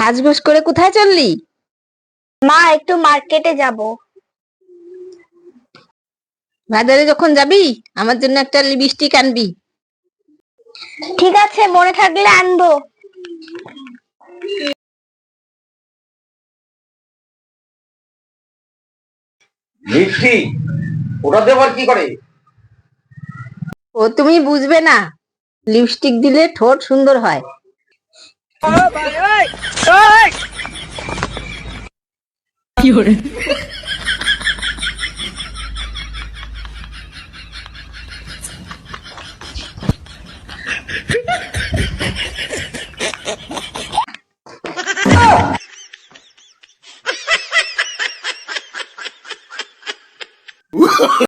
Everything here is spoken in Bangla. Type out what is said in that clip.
সাজগোজ করে কোথায় চললি? মা, একটু মার্কেটে যাব। বাজারে যখন যাবি আমার জন্য একটা লিপস্টিক আনবি। ঠিক আছে, মনে থাকলে আনবো। লিপস্টিক ওটাতে আবার কি করে? ও তুমি বুঝবে না, লিপস্টিক দিলে ঠোঁট সুন্দর হয়।